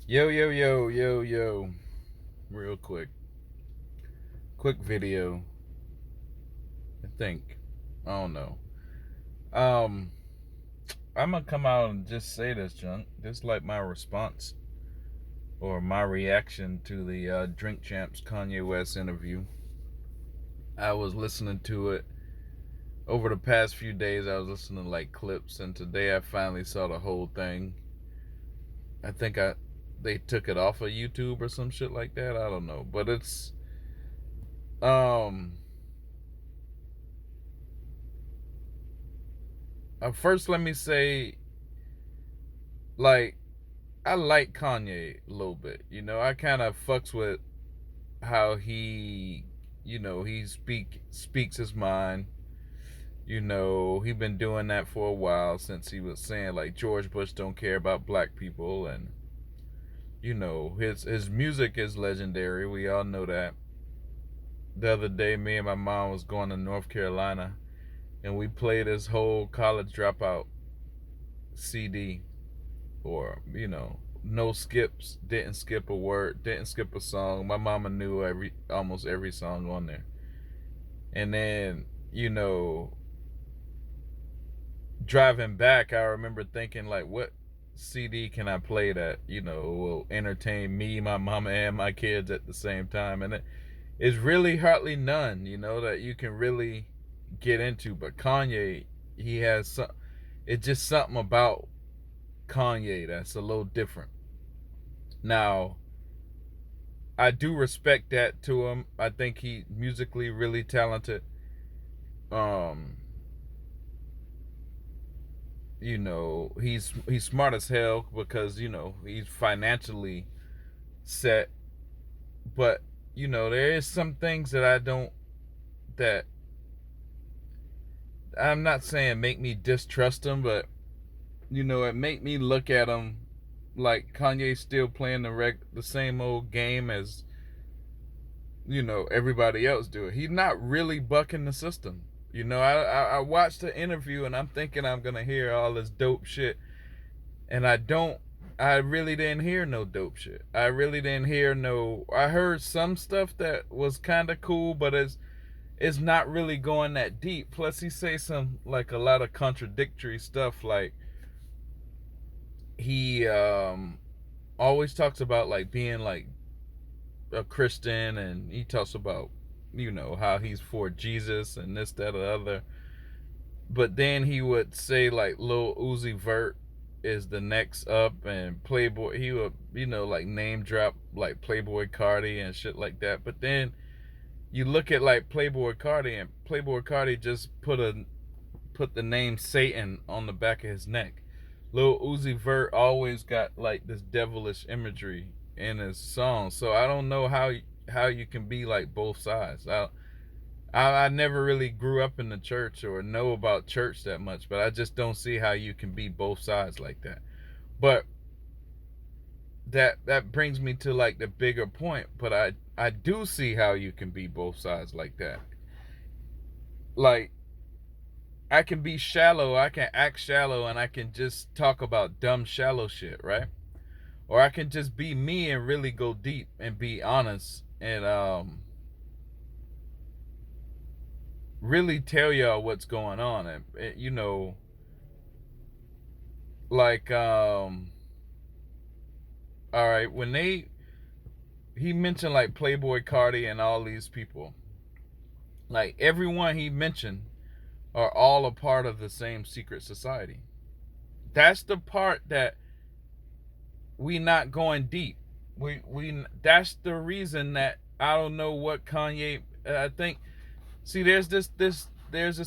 Yo, yo, yo, yo, yo. Real quick. Quick video. I think. I don't know. Um, I'm gonna come out and just say this, junk. This is like my response or my reaction to the Drink Champs Kanye West interview. I was listening to it over the past few days. I was listening to like clips, and today I finally saw the whole thing. I think they took it off of YouTube or some shit like that. I don't know, but it's um first let me say, like, I like Kanye a little bit. I kind of fucks with how he speaks his mind. He been doing that for a while, since he was saying like George Bush don't care about black people. And his music is legendary. We all know that. The other day, me and my mom was going to North Carolina, and we played his whole College Dropout CD. Or no skips, didn't skip a word, didn't skip a song. My mama knew almost every song on there. And then driving back, I remember thinking like, what CD can I play that will entertain me, my mama, and my kids at the same time? And it's really hardly none that you can really get into. But Kanye, he has some, it's just something about Kanye that's a little different. Now, I do respect that to him. I think he musically really talented. Um, he's smart as hell because he's financially set. But there is some things that that I'm not saying make me distrust him, but it make me look at him like Kanye's still playing the same old game as everybody else do it. He's not really bucking the system. I watched the interview, and I'm thinking I'm gonna hear all this dope shit, and I don't. I really didn't hear no dope shit. I really didn't hear no. I heard some stuff that was kind of cool, but it's not really going that deep. Plus, he say some like a lot of contradictory stuff. Like he always talks about like being like a Christian, and he talks about how he's for Jesus and this, that, or the other. But then he would say like Lil Uzi Vert is the next up, and Playboy. He would like name drop like Playboy Cardi and shit like that. But then you look at like Playboy Cardi, and Playboy Cardi just put the name Satan on the back of his neck. Lil Uzi Vert always got like this devilish imagery in his songs. So I don't know how you can be like both sides. I never really grew up in the church or know about church that much, but I just don't see how you can be both sides like that. But that brings me to like the bigger point. But I do see how you can be both sides like that. Like, I can be shallow, I can act shallow, and I can just talk about dumb shallow shit, right? Or I can just be me and really go deep and be honest, and really tell y'all what's going on. And like all right, when he mentioned like Playboy Cardi and all these people, like everyone he mentioned are all a part of the same secret society. That's the part that we not going deep. We That's the reason that I don't know what Kanye. I think. See, there's this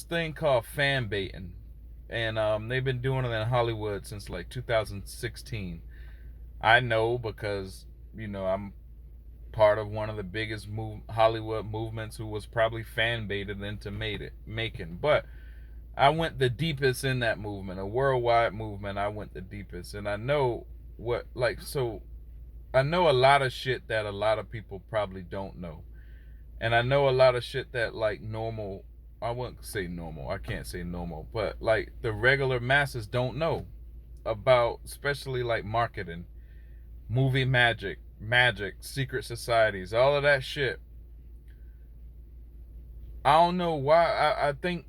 thing called fan baiting, and they've been doing it in Hollywood since like 2016. I know because I'm part of one of the biggest Hollywood movements who was probably fan baited into making. But I went the deepest in that movement, a worldwide movement. I went the deepest, and I know what like so. I know a lot of shit that a lot of people probably don't know, and I know a lot of shit that like normal. I wouldn't say normal. I can't say normal, but like the regular masses don't know about, especially like marketing movie magic, secret societies, all of that shit. I don't know why. I think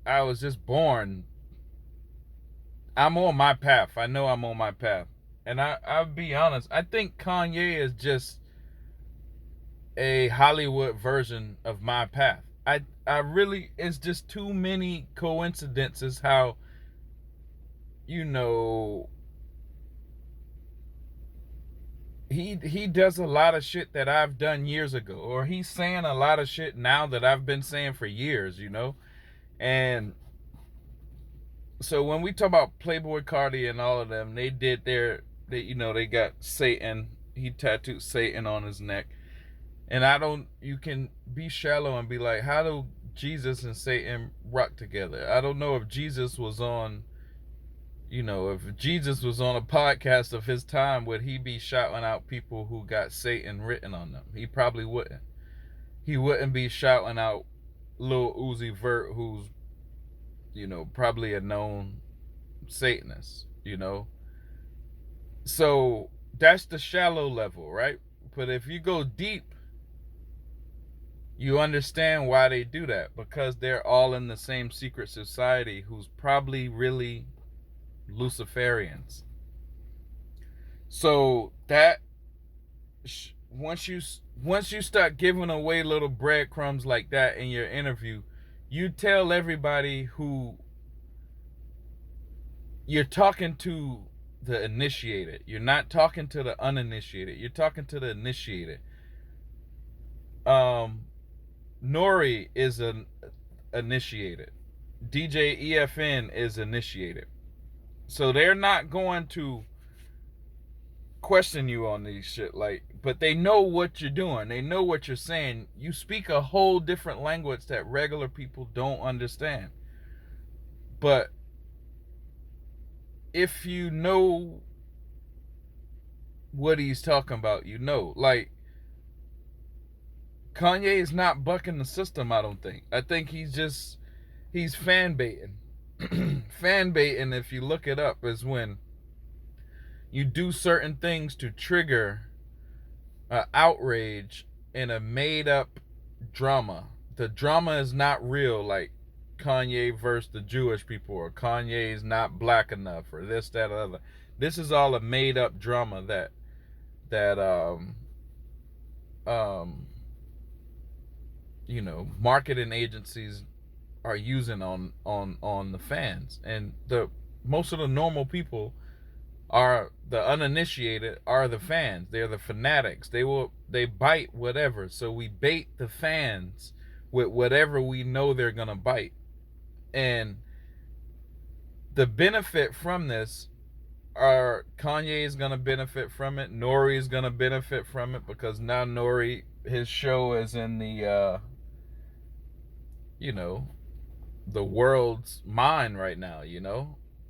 I was just born. I'm on my path. I know I'm on my path. And I'll be honest, I think Kanye is just a Hollywood version of my path. I really, it's just too many coincidences how, you know, he does a lot of shit that I've done years ago, or he's saying a lot of shit now that I've been saying for years, you know. And so when we talk about Playboy Cardi and all of them, they did they got Satan. He tattooed Satan on his neck. And you can be shallow and be like, how do Jesus and Satan rock together? I don't know if Jesus was on, if Jesus was on a podcast of his time, would he be shouting out people who got Satan written on them? He probably wouldn't. He wouldn't be shouting out Lil Uzi Vert, who's, probably a known Satanist, So that's the shallow level, right? But if you go deep, you understand why they do that, because they're all in the same secret society who's probably really Luciferians. So that once you start giving away little breadcrumbs like that in your interview, you tell everybody who you're talking to the initiated. You're not talking to the uninitiated. You're talking to the initiated. Nori is an initiated. DJ EFN is initiated. So they're not going to question you on these shit, but they know what you're doing. They know what you're saying. You speak a whole different language that regular people don't understand. But if you know what he's talking about, like, Kanye is not bucking the system, I don't think. I think he's fan baiting. Fan baiting, if you look it up, is when you do certain things to trigger outrage in a made up drama. The drama is not real, like Kanye versus the Jewish people, or Kanye is not black enough, or this, that, or other. This is all a made up drama that marketing agencies are using on the fans. And most of the normal people are the uninitiated, are the fans. They're the fanatics. They bite whatever. So we bait the fans with whatever we know they're gonna bite. And the benefit from this are Kanye is gonna benefit from it. Nori is gonna benefit from it, because now Nori, his show is in the the world's mind right now,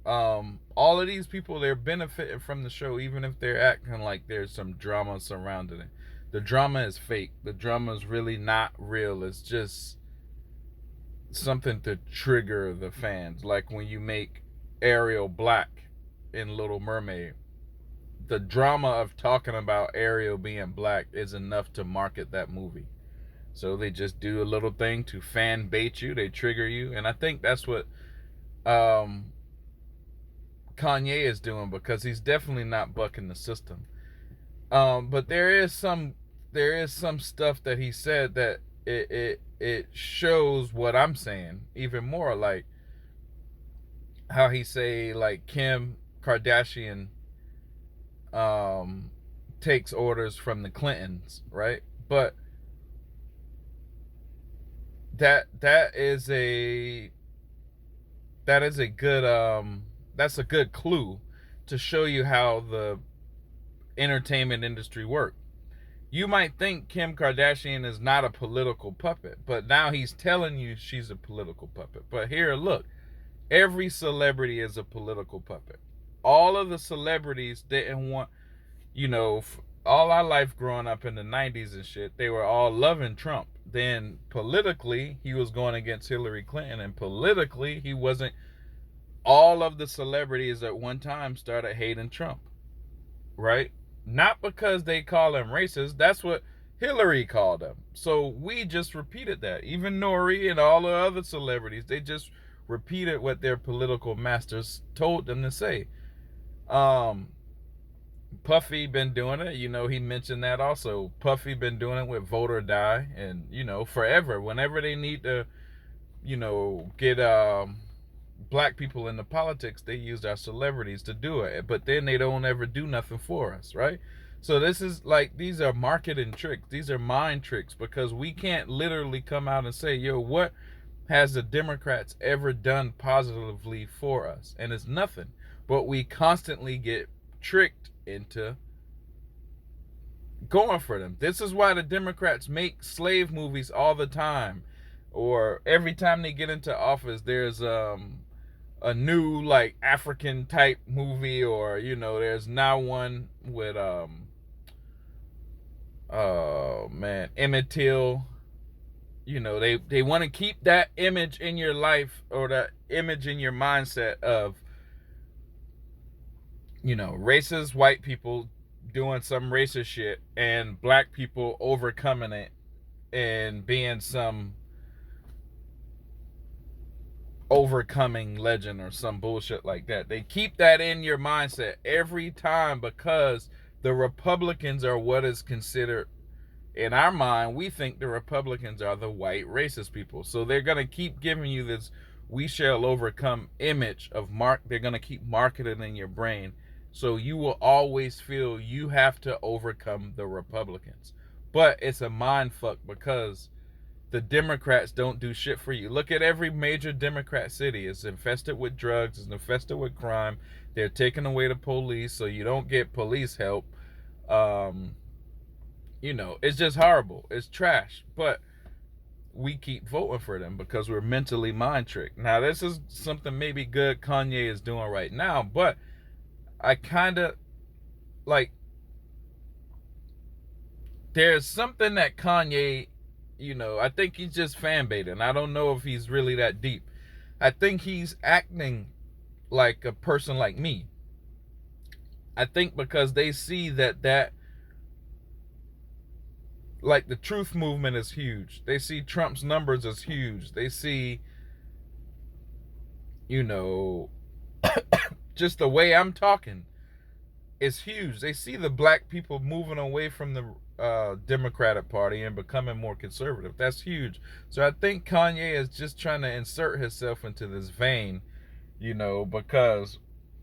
all of these people, they're benefiting from the show, even if they're acting like there's some drama surrounding it. The drama is fake. The drama is really not real. It's just something to trigger the fans. Like when you make Ariel black in Little Mermaid, the drama of talking about Ariel being black is enough to market that movie. So they just do a little thing to fan bait you. They trigger you. And I think that's what Kanye is doing, because he's definitely not bucking the system. But there is some stuff that he said that it shows what I'm saying even more, like how he say, like, Kim Kardashian takes orders from the Clintons, right? But that is a good clue to show you how the entertainment industry works. You might think Kim Kardashian is not a political puppet, but now he's telling you she's a political puppet. But here, look, every celebrity is a political puppet. All of the celebrities didn't want, all our life growing up in the 90s and shit, they were all loving Trump. Then politically, he was going against Hillary Clinton, and politically, he wasn't. All of the celebrities at one time started hating Trump, right? not because they call him racist. That's what Hillary called him. So we just repeated that. Even Nori and all the other celebrities, they just repeated what their political masters told them to say. Um, Puffy been doing it. He mentioned that also. Puffy been doing it with Vote or Die, and forever. Whenever they need to, get black people into politics, they use our celebrities to do it. But then they don't ever do nothing for us, right? So this is like, these are marketing tricks. These are mind tricks, because we can't literally come out and say, yo, what has the Democrats ever done positively for us? And it's nothing. But we constantly get tricked into going for them. This is why the Democrats make slave movies all the time. Or every time they get into office, there's a new like African type movie, or there's now one with oh man, Emmett Till. They want to keep that image in your life, or that image in your mindset of racist white people doing some racist shit and black people overcoming it and being some overcoming legend or some bullshit like that. They keep that in your mindset every time, because the Republicans are what is considered, in our mind, we think the Republicans are the white racist people. So they're going to keep giving you this "we shall overcome" image of they're going to keep marketing in your brain. So you will always feel you have to overcome the Republicans. But it's a mind fuck, because the Democrats don't do shit for you. Look at every major Democrat city. It's infested with drugs. It's infested with crime. They're taking away the police, so you don't get police help. It's just horrible. It's trash. But we keep voting for them because we're mentally mind tricked. Now, this is something maybe good Kanye is doing right now, but I kind of like, there's something that Kanye, I think he's just fan baiting. I don't know if he's really that deep. I think he's acting like a person like me. I think because they see that like the truth movement is huge. They see Trump's numbers as huge. They see, just the way I'm talking is huge. They see the black people moving away from the Democratic Party and becoming more conservative. That's huge. So I think Kanye is just trying to insert himself into this vein, because,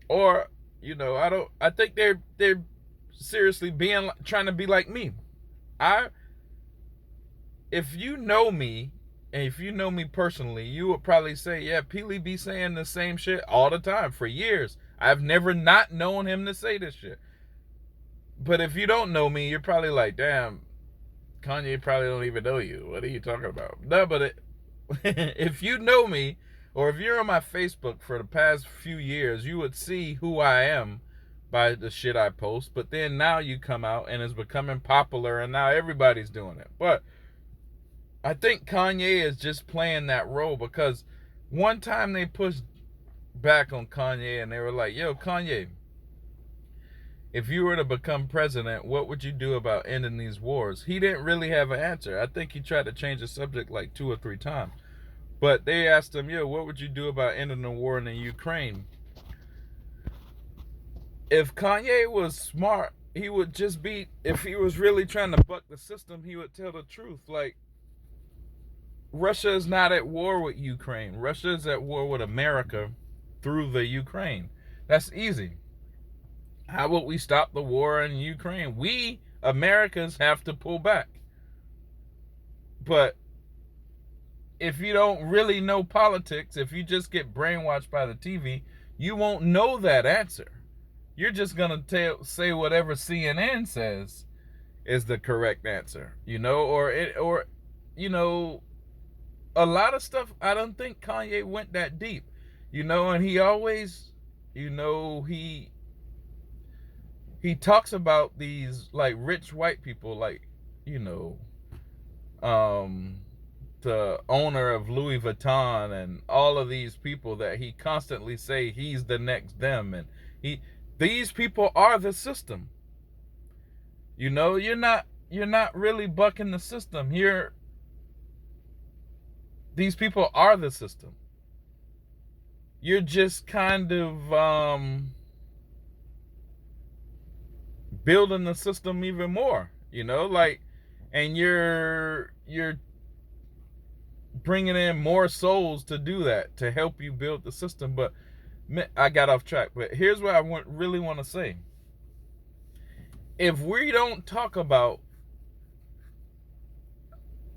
or I think they're seriously trying to be like me. If you know me, and if you know me personally, you would probably say, yeah, Peely be saying the same shit all the time for years. I've never not known him to say this shit. But if you don't know me, you're probably like, damn, Kanye probably don't even know you. What are you talking about? No, but if you know me, or if you're on my Facebook for the past few years, you would see who I am by the shit I post. But then now you come out and it's becoming popular, and now everybody's doing it. But I think Kanye is just playing that role, because one time they pushed back on Kanye and they were like, yo, Kanye, if you were to become president, what would you do about ending these wars? He didn't really have an answer. I think he tried to change the subject like 2 or 3 times. But they asked him, yo, what would you do about ending the war in the Ukraine? If Kanye was smart, he would just be, if he was really trying to buck the system, he would tell the truth. Like, Russia is not at war with Ukraine. Russia is at war with America through the Ukraine. That's easy. How would we stop the war in Ukraine? We, Americans, have to pull back. But if you don't really know politics, if you just get brainwashed by the TV, you won't know that answer. You're just going to say whatever CNN says is the correct answer, or a lot of stuff. I don't think Kanye went that deep, and he always, he talks about these like rich white people, like, the owner of Louis Vuitton and all of these people that he constantly say he's the next them, and these people are the system. You know, you're not really bucking the system. These people are the system. You're just kind of building the system even more, you know, like, and you're bringing in more souls to do that, to help you build the system. But I got off track. But here's what I really want to say. If we don't talk about,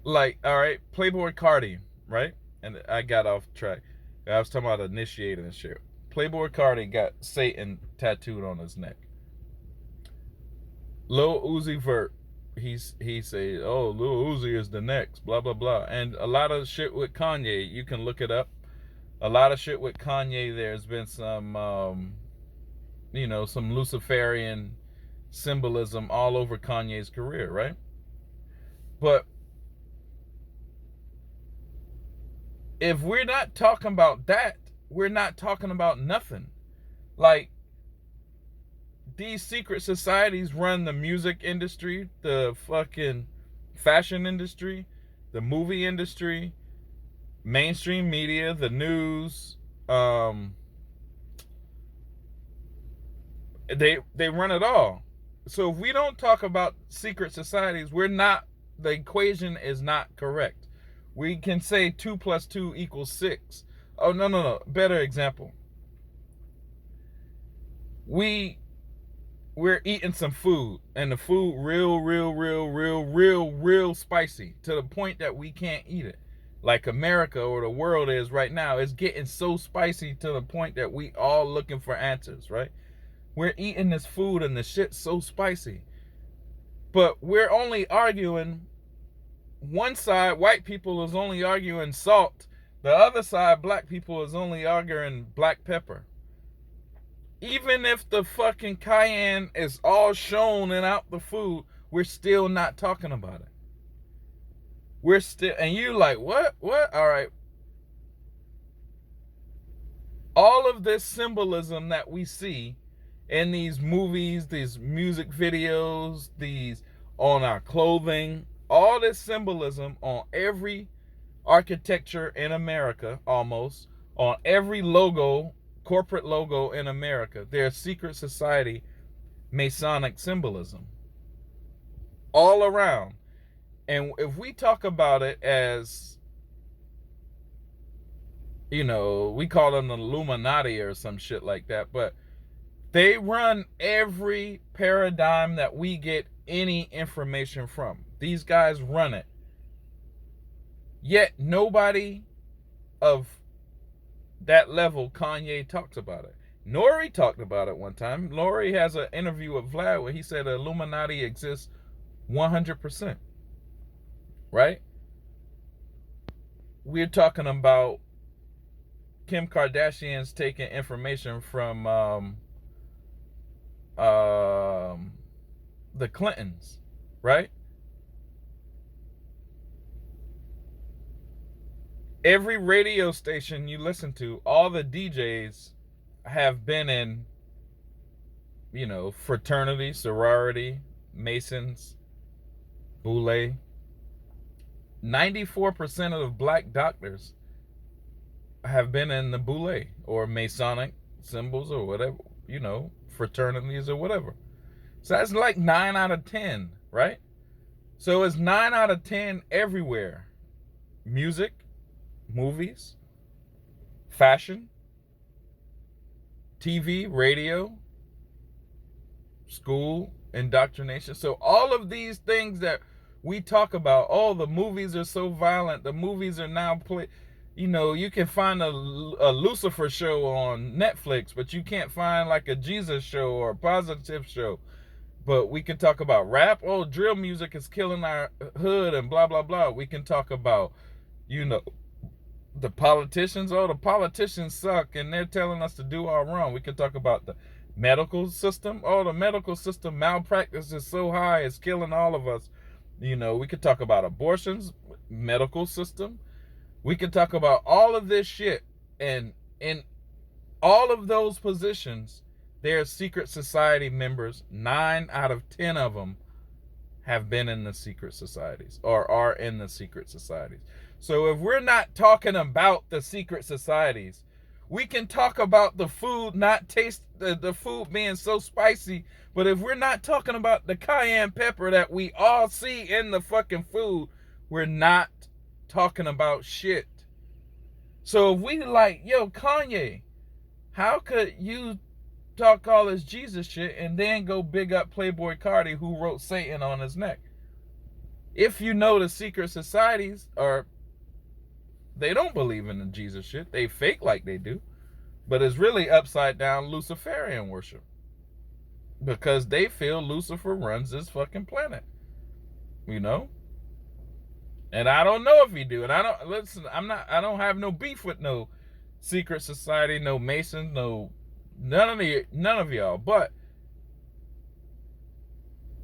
like, all right, Playboy Cardi, right? And I got off track. I was talking about initiating and shit. Playboy Cardi got Satan tattooed on his neck. Lil Uzi Vert, he say, oh, Lil Uzi is the next, blah blah blah. And a lot of shit with Kanye, you can look it up. A lot of shit with Kanye, there's been some you know, some Luciferian symbolism all over Kanye's career, right? But if we're not talking about that, we're not talking about nothing. Like, these secret societies run the music industry, the fucking fashion industry, the movie industry, mainstream media, the news. They run it all. So if we don't talk about secret societies, the equation is not correct. We can say 2 + 2 = 6. Oh, no. Better example. We're eating some food, and the food real spicy, to the point that we can't eat it. Like America or the world is right now. It's getting so spicy to the point that we all looking for answers, right? We're eating this food and the shit's so spicy. But we're only arguing, one side, white people is only arguing salt. The other side, black people, is only arguing black pepper. Even if the fucking cayenne is all shown and out the food, we're still not talking about it. We're still, and you like, what? All right. All of this symbolism that we see in these movies, these music videos, these on our clothing, all this symbolism on every architecture in America, almost, on every logo, corporate logo in America, there's secret society Masonic symbolism all around. And if we talk about it as, you know, we call them the Illuminati or some shit like that, but they run every paradigm that we get any information from. These guys run it. Yet nobody of that level, Kanye, talks about it. Nori talked about it one time. Nori has an interview with Vlad where he said the Illuminati exists 100%. Right? We're talking about Kim Kardashian's taking information from the Clintons, right? Every radio station you listen to, all the DJs have been in, you know, fraternity, sorority, Masons, Boule. 94% of the black doctors have been in the Boule or Masonic symbols or whatever, you know, fraternities or whatever. So that's like 9 out of 10, right? So it's 9 out of 10 everywhere. Music, movies, fashion, TV, radio, school, indoctrination. So all of these things that we talk about, oh, the movies are so violent, the movies are now you know, you can find a Lucifer show on Netflix, but you can't find like a Jesus show or a positive show. But we can talk about rap. Oh, drill music is killing our hood and blah, blah, blah. We can talk about, you know, the politicians. Oh, the politicians suck and they're telling us to do all wrong. We can talk about the medical system. Oh, the medical system malpractice is so high, it's killing all of us. You know, we could talk about abortions, medical system. We could talk about all of this shit. And in all of those positions, they're secret society members. 9 out of 10 of them have been in the secret societies or are in the secret societies. So if we're not talking about the secret societies, we can talk about the food not taste the food being so spicy, but if we're not talking about the cayenne pepper that we all see in the fucking food, we're not talking about shit. So if we like, yo, Kanye, how could you talk all this Jesus shit and then go big up Playboy Cardi who wrote Satan on his neck? If you know the secret societies are, they don't believe in the Jesus shit. They fake like they do. But it's really upside down Luciferian worship. Because they feel Lucifer runs this fucking planet. You know? And I don't know if he do. And I don't have no beef with no secret society, no Masons, none of y'all. But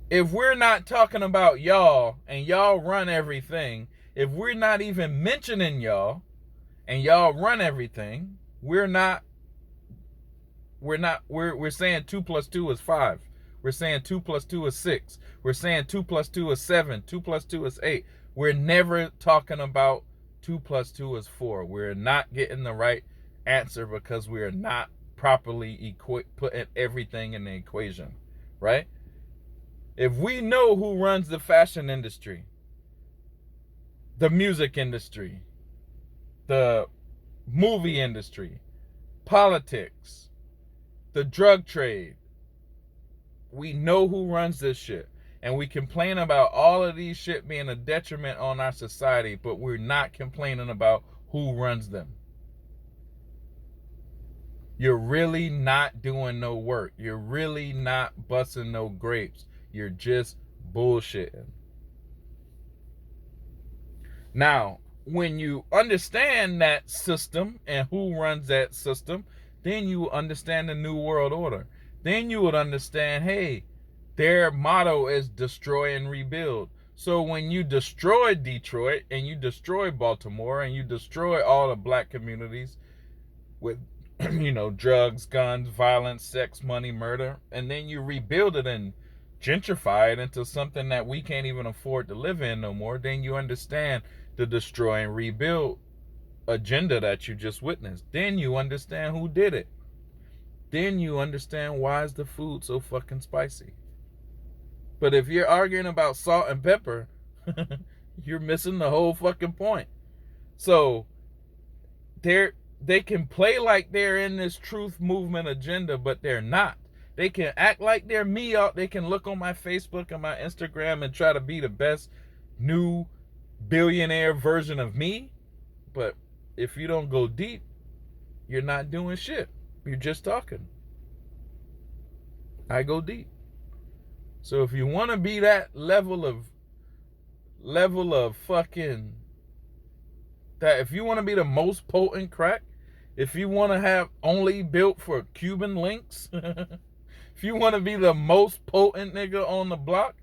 if we're not talking about y'all and y'all run everything, if we're not even mentioning y'all and y'all run everything, we're saying 2 + 2 is 5. We're saying 2 + 2 is 6. We're saying 2 + 2 is 7. 2 + 2 is 8. We're never talking about 2 + 2 is 4. We're not getting the right answer because we are not properly putting everything in the equation, right? If we know who runs the fashion industry, the music industry, the movie industry, politics, the drug trade, we know who runs this shit. And we complain about all of these shit being a detriment on our society, but we're not complaining about who runs them. You're really not doing no work. You're really not busting no grapes. You're just bullshitting. Now, when you understand that system and who runs that system, then you understand the New World Order. Then you would understand, hey, their motto is destroy and rebuild. So when you destroy Detroit and you destroy Baltimore and you destroy all the black communities with, drugs, guns, violence, sex, money, murder, and then you rebuild it and gentrify it into something that we can't even afford to live in no more, then you understand the destroy and rebuild agenda that you just witnessed. Then you understand who did it. Then you understand why is the food so fucking spicy. But if you're arguing about salt and pepper, you're missing the whole fucking point. So they can play like they're in this truth movement agenda, but they're not. They can act like they're me. They can look on my Facebook and my Instagram and try to be the best new billionaire version of me. But if you don't go deep, you're not doing shit. You're just talking. I go deep. So if you want to be that level of fucking, that if you want to be the most potent crack, if you want to have only built for Cuban links, if you want to be the most potent nigga on the block,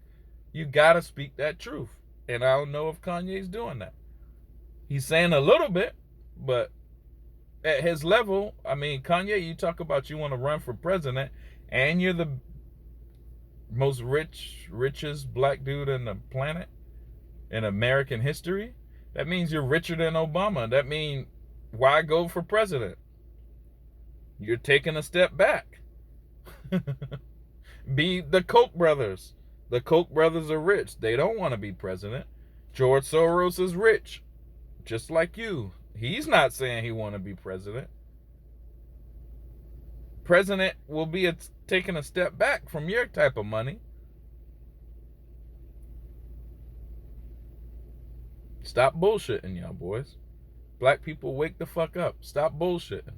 you gotta speak that truth. And I don't know if Kanye's doing that. He's saying a little bit, but at his level, I mean, Kanye, you talk about you want to run for president and you're the most richest black dude in the planet in American history. That means you're richer than Obama. That means why go for president? You're taking a step back. Be the Koch brothers. The Koch brothers are rich. They don't want to be president. George Soros is rich, just like you. He's not saying he want to be president. President will be taking a step back from your type of money. Stop bullshitting, y'all boys. Black people, wake the fuck up. Stop bullshitting.